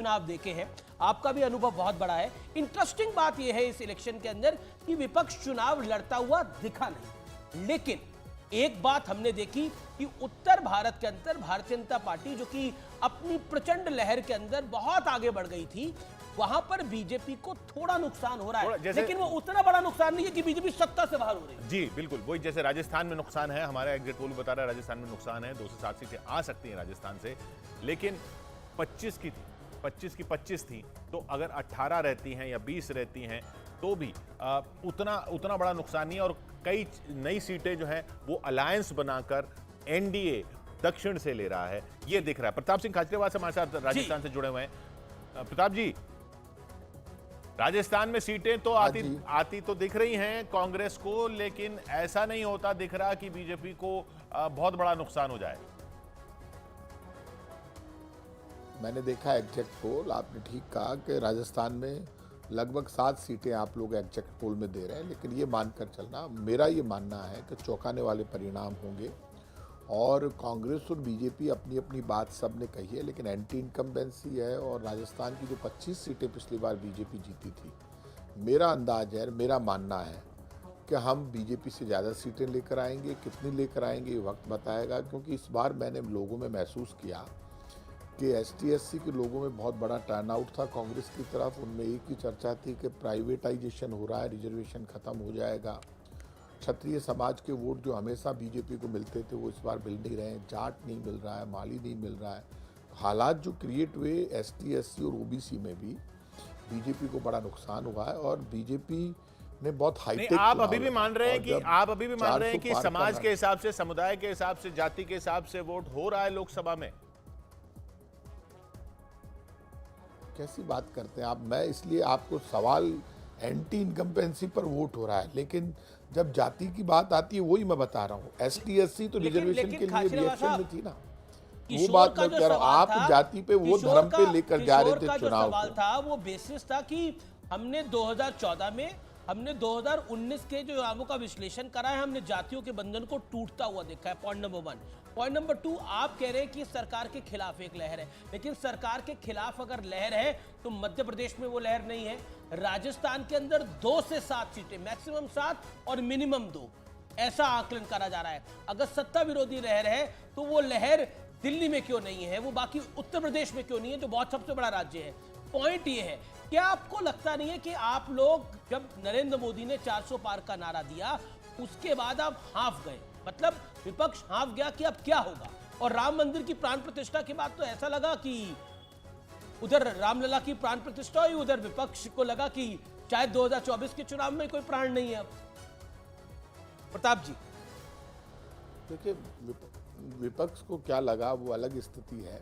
चुनाव देखे हैं, आपका भी अनुभव बहुत बड़ा है। इंटरेस्टिंग बात यह है इस इलेक्शन के अंदर कि विपक्ष चुनाव लड़ता हुआ दिखा नहीं, लेकिन एक बात हमने देखी कि उत्तर भारत के अंदर भारतीय जनता पार्टी जो कि अपनी प्रचंड लहर के अंदर बहुत आगे बढ़ गई थी, वहां पर बीजेपी को थोड़ा नुकसान हो रहा है, लेकिन वो उतना बड़ा नुकसान नहीं है कि बीजेपी सत्ता से बाहर हो रही है। जी बिल्कुल, वही जैसे राजस्थान में नुकसान है, हमारा एग्जिट पोल बता रहा है राजस्थान में नुकसान है, 2 से 7 सीटें आ सकती हैं राजस्थान से, लेकिन 25 की थी, 25 की 25 थी, तो अगर 18 रहती हैं या 20 रहती हैं तो भी उतना बड़ा नुकसान नहीं है। और कई नई सीटें जो हैं वो अलायंस बनाकर एनडीए दक्षिण से ले रहा है, ये दिख रहा है। प्रताप सिंह खाचरियावास हमारे साथ राजस्थान से जुड़े हुए हैं। प्रताप जी, राजस्थान में सीटें तो आती तो दिख रही हैं कांग्रेस को, लेकिन ऐसा नहीं होता दिख रहा कि बीजेपी को बहुत बड़ा नुकसान हो जाए। मैंने देखा एग्जैक्ट पोल, आपने ठीक कहा कि राजस्थान में लगभग 7 सीटें आप लोग एग्जैक्ट पोल में दे रहे हैं, लेकिन ये मानकर चलना, मेरा ये मानना है कि चौंकाने वाले परिणाम होंगे। और कांग्रेस और बीजेपी अपनी अपनी बात सब ने कही है, लेकिन एंटी इनकम्बेंसी है। और राजस्थान की जो 25 सीटें पिछली बार बीजेपी जीती थी, मेरा अंदाज है, मेरा मानना है कि हम बीजेपी से ज़्यादा सीटें लेकर आएंगे। कितनी लेकर आएंगे ये वक्त बताएगा, क्योंकि इस बार मैंने लोगों में महसूस किया कि ST/SC के लोगों में बहुत बड़ा टर्नआउट था कांग्रेस की तरफ। उनमें एक ही चर्चा थी कि प्राइवेटाइजेशन हो रहा है, रिजर्वेशन ख़त्म हो जाएगा। क्षत्रिय समाज के वोट जो हमेशा बीजेपी को मिलते थे वो इस बार मिल नहीं रहे हैं, जाट नहीं मिल रहा है, माली नहीं मिल रहा है। हालात जो क्रिएट हुए ST/SC और OBC में भी बीजेपी को बड़ा नुकसान हुआ है। और बीजेपी ने बहुत हाईटेक, आप अभी भी मान रहे हैं कि समाज के हिसाब से, समुदाय के हिसाब से, जाति के हिसाब से वोट हो रहा है लोकसभा में? कैसी बात करते हैं आप? मैं इसलिए आपको सवाल, एंटी इनकम्पेंसी पर वोट हो रहा है, लेकिन जब जाति की बात आती है वही मैं बता रहा हूँ। ST/SC तो रिजर्वेशन के लिए रिएक्शन में थी ना, वो बात मैं कह रहा हूँ। आप जाति पे, वो धर्म पे लेकर जा रहे थे चुनाव सवाल था, वो बेसिस था कि हमने 2014 में, हमने 2019 के जो चुनावों का विश्लेषण करा है, हमने जातियों के बंधन को टूटता हुआ देखा है। Point number 1। पॉइंट नंबर 2, आप कह रहे हैं कि सरकार के खिलाफ एक लहर है, लेकिन सरकार के खिलाफ अगर लहर है तो मध्य प्रदेश में वो लहर नहीं है। राजस्थान के अंदर 2 से 7 सीटें, मैक्सिमम 7 और मिनिमम 2, ऐसा आकलन करा जा रहा है। अगर सत्ता विरोधी लहर है तो वो लहर दिल्ली में क्यों नहीं है, वो बाकी उत्तर प्रदेश में क्यों नहीं है, जो बहुत सबसे बड़ा राज्य है। पॉइंट ये है, क्या आपको लगता नहीं है कि आप लोग, जब नरेंद्र मोदी ने 400 पार का नारा दिया, उसके बाद आप हाफ गए, मतलब विपक्ष हाफ गया कि अब क्या होगा? और राम मंदिर की प्राण प्रतिष्ठा के बाद तो ऐसा लगा कि उधर रामलला की प्राण प्रतिष्ठा हुई, उधर विपक्ष को लगा कि शायद 2024 के चुनाव में कोई प्राण नहीं है अब। प्रताप जी, देखिए, विपक्ष को क्या लगा वो अलग स्थिति है,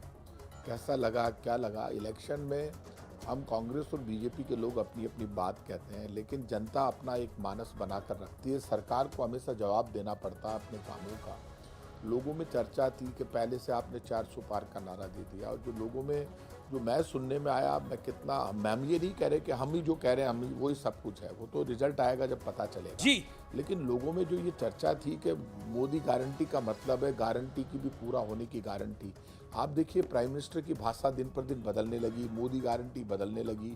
कैसा लगा क्या लगा। इलेक्शन में हम कांग्रेस और बीजेपी के लोग अपनी अपनी बात कहते हैं, लेकिन जनता अपना एक मानस बनाकर रखती है। सरकार को हमेशा जवाब देना पड़ता है अपने कामों का। लोगों में चर्चा थी कि पहले से आपने 400 पार का नारा दे दिया, और जो लोगों में, जो मैं सुनने में आया, मैं कितना, मैम ये नहीं कह रहे कि हम ही जो कह रहे हैं हम ही वही सब कुछ है, वो तो रिजल्ट आएगा जब पता चलेगा जी। लेकिन लोगों में जो ये चर्चा थी कि मोदी गारंटी का मतलब है गारंटी की भी पूरा होने की गारंटी। आप देखिए, प्राइम मिनिस्टर की भाषा दिन पर दिन बदलने लगी, मोदी गारंटी बदलने लगी,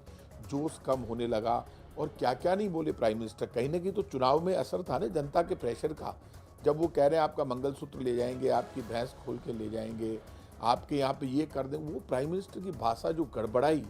जोश कम होने लगा, और क्या क्या नहीं बोले प्राइम मिनिस्टर। कहीं ना कहीं तो चुनाव में असर था ना जनता के प्रेशर का, जब वो कह रहे हैं आपका मंगलसूत्र ले जाएंगे, आपकी भैंस खोल के ले जाएंगे, आपके यहाँ पे ये कर दें। वो प्राइम मिनिस्टर की भाषा जो गड़बड़ाई,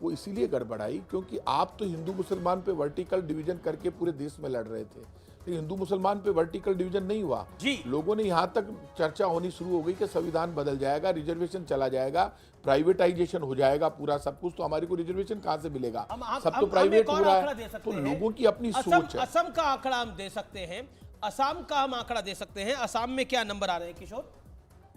वो इसीलिए गड़बड़ाई क्योंकि आप तो हिंदू मुसलमान पे वर्टिकल डिवीजन करके पूरे देश में लड़ रहे थे, लेकिन हिंदू मुसलमान पे वर्टिकल डिवीजन नहीं हुआ जी। लोगों ने, यहाँ तक चर्चा होनी शुरू हो गई कि संविधान बदल जाएगा, रिजर्वेशन चला जाएगा, प्राइवेटाइजेशन हो जाएगा पूरा सब कुछ, तो हमारे को रिजर्वेशन कहाँ से मिलेगा? सब तो प्राइवेट हो रहा है। तो लोगों की अपनी सोच है। असम का आंकड़ा हम दे सकते हैं, असम का हम आंकड़ा दे सकते हैं। असम में क्या नंबर आ रहे हैं किशोर?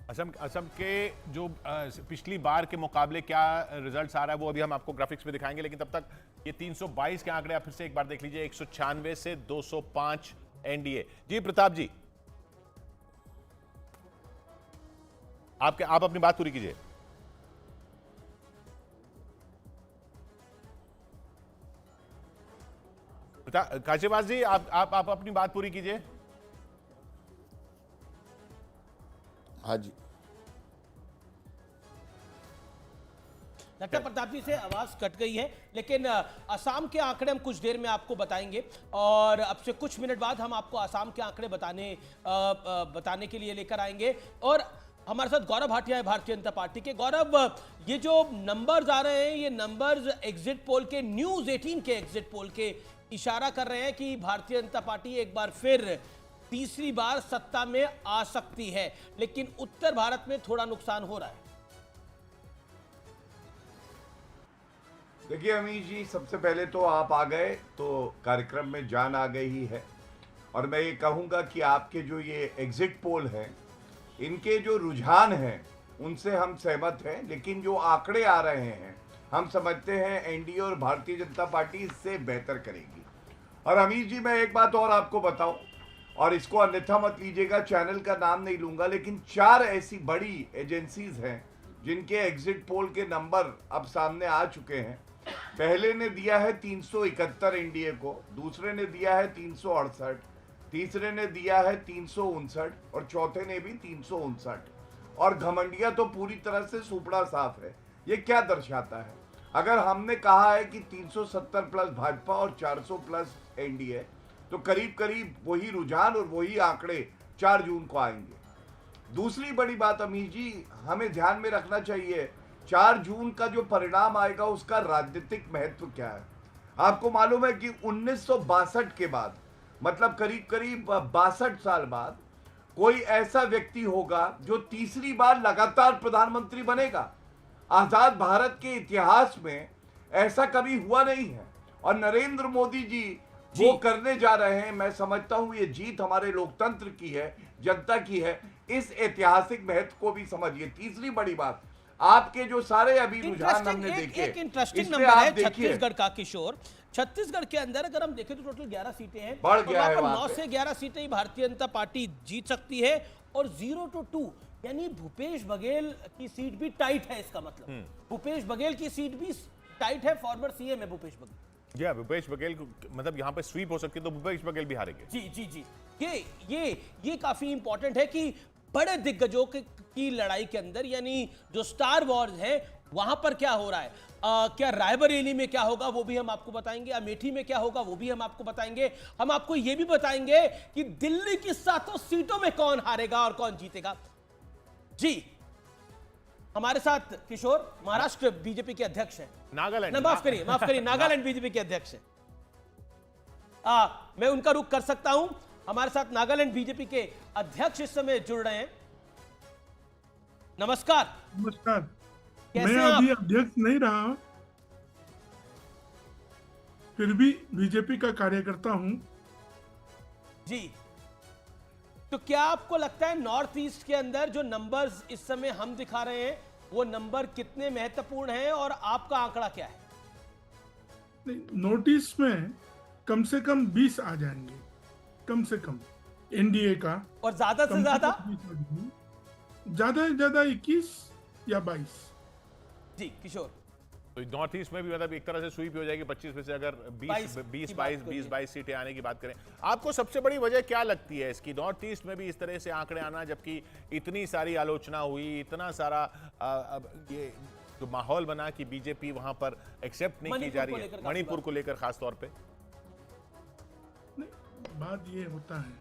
असम के जो पिछली बार के मुकाबले क्या रिजल्ट्स आ रहा है वो अभी हम आपको ग्राफिक्स में दिखाएंगे, लेकिन तब तक ये 322 के आंकड़े आप फिर से एक बार देख लीजिए। 196 से 205 एनडीए। जी प्रताप जी, आप अपनी बात पूरी कीजिए। खाचरियावास जी, आप अपनी बात पूरी कीजिए। हाँ जी, लगता है प्रताप जी से आवाज कट गई है, लेकिन असम के आंकड़े हम कुछ देर में आपको बताएंगे और अब से कुछ मिनट बाद हम आपको असम के आंकड़े बताने के लिए लेकर आएंगे। और हमारे साथ गौरव भाटिया है भारतीय जनता पार्टी के। गौरव, ये जो नंबर्स आ रहे हैं, ये नंबर्स एग्जिट पोल के, न्यूज 18 के एग्जिट पोल के इशारा कर रहे हैं कि भारतीय जनता पार्टी एक बार फिर तीसरी बार सत्ता में आ सकती है, लेकिन उत्तर भारत में थोड़ा नुकसान हो रहा है। देखिए अमीश जी, सबसे पहले तो आप आ गए तो कार्यक्रम में जान आ गई ही है। और मैं ये कहूँगा कि आपके जो ये एग्जिट पोल हैं, इनके जो रुझान हैं उनसे हम सहमत हैं, लेकिन जो आंकड़े आ रहे हैं हम समझते हैं एनडीए और भारतीय जनता पार्टी इससे बेहतर करेगी। और अमीश जी, मैं एक बात और आपको बताऊं, और इसको अन्यथा मत लीजिएगा, चैनल का नाम नहीं लूंगा, लेकिन 4 ऐसी बड़ी एजेंसीज हैं जिनके एग्जिट पोल के नंबर अब सामने आ चुके हैं। पहले ने दिया है 371 एनडीए को, दूसरे ने दिया है 368, तीसरे ने दिया है 359 और चौथे ने भी 359। और घमंडिया तो पूरी तरह से सुपड़ा साफ है। ये क्या दर्शाता है? अगर हमने कहा है कि 370 प्लस भाजपा और 400 प्लस एनडीए, तो करीब करीब वही रुझान और वही आंकड़े 4 जून को आएंगे। दूसरी बड़ी बात अमीश जी, हमें ध्यान में रखना चाहिए 4 जून का जो परिणाम आएगा उसका राजनीतिक महत्व क्या है। आपको मालूम है कि 1962 के बाद, मतलब करीब करीब 62 साल बाद, कोई ऐसा व्यक्ति होगा जो तीसरी बार लगातार प्रधानमंत्री बनेगा। आजाद भारत के इतिहास में ऐसा कभी हुआ नहीं है और नरेंद्र मोदी जी वो करने जा रहे हैं। मैं समझता हूं ये जीत हमारे लोकतंत्र की है, जनता की है। इस ऐतिहासिक महत्व को भी समझिए। तीसरी बड़ी बात, आपके जो सारे अभी रुझान हमने देखे, एक इंटरेस्टिंग नंबर है छत्तीसगढ़ का किशोर। छत्तीसगढ़ के अंदर अगर हम देखें तो टोटल 11 सीटें हैं, बढ़ गया है, 9 से 11 सीटें ही भारतीय जनता पार्टी जीत सकती है और 0 to 2 यानी भूपेश बघेल की सीट भी टाइट है। इसका मतलब भूपेश बघेल की सीट भी टाइट है, फॉर्मर सीएम है भूपेश बघेल। जी, भूपेश बघेल मतलब यहाँ पे स्वीप हो सकती है तो भूपेश बघेल भी हारेंगे। जी जी जी, ये काफी इंपॉर्टेंट है कि बड़े दिग्गजों की लड़ाई के अंदर, यानी जो स्टार वॉर्स है, वहां पर क्या हो रहा है। क्या रायबरेली में क्या होगा वो भी हम आपको बताएंगे, अमेठी में क्या होगा वो भी हम आपको बताएंगे। हम आपको ये भी बताएंगे कि दिल्ली की 7 सीटों में कौन हारेगा और कौन जीतेगा। जी, हमारे साथ किशोर महाराष्ट्र बीजेपी के अध्यक्ष हैं। नागालैंड, माफ करिए नागालैंड बीजेपी के अध्यक्ष हैं। मैं उनका रुख कर सकता हूं। हमारे साथ नागालैंड बीजेपी के अध्यक्ष इस समय जुड़ रहे हैं। नमस्कार। नमस्कार। कैसे मैं हैं अभी आप? अध्यक्ष नहीं रहा, फिर भी बीजेपी का कार्यकर्ता हूं। जी, तो क्या आपको लगता है नॉर्थ ईस्ट के अंदर जो नंबर्स इस समय हम दिखा रहे हैं वो नंबर कितने महत्वपूर्ण हैं और आपका आंकड़ा क्या है? नोटिस में कम से कम 20 आ जाएंगे, कम से कम एनडीए का। और ज्यादा से ज्यादा? ज्यादा से ज्यादा 21 या 22। जी किशोर, तो नॉर्थ ईस्ट में भी मतलब एक तरह से स्वीप हो जाएगी 25 में से, अगर 20-22 सीटें आने की बात करें। आपको सबसे बड़ी वजह क्या लगती है इसकी, नॉर्थ ईस्ट में भी इस तरह से आंकड़े आना, जबकि इतनी सारी आलोचना हुई, इतना सारा ये जो माहौल बना कि बीजेपी वहां पर एक्सेप्ट नहीं की जा रही है, मणिपुर को लेकर खास तौर पे? बात ये होता है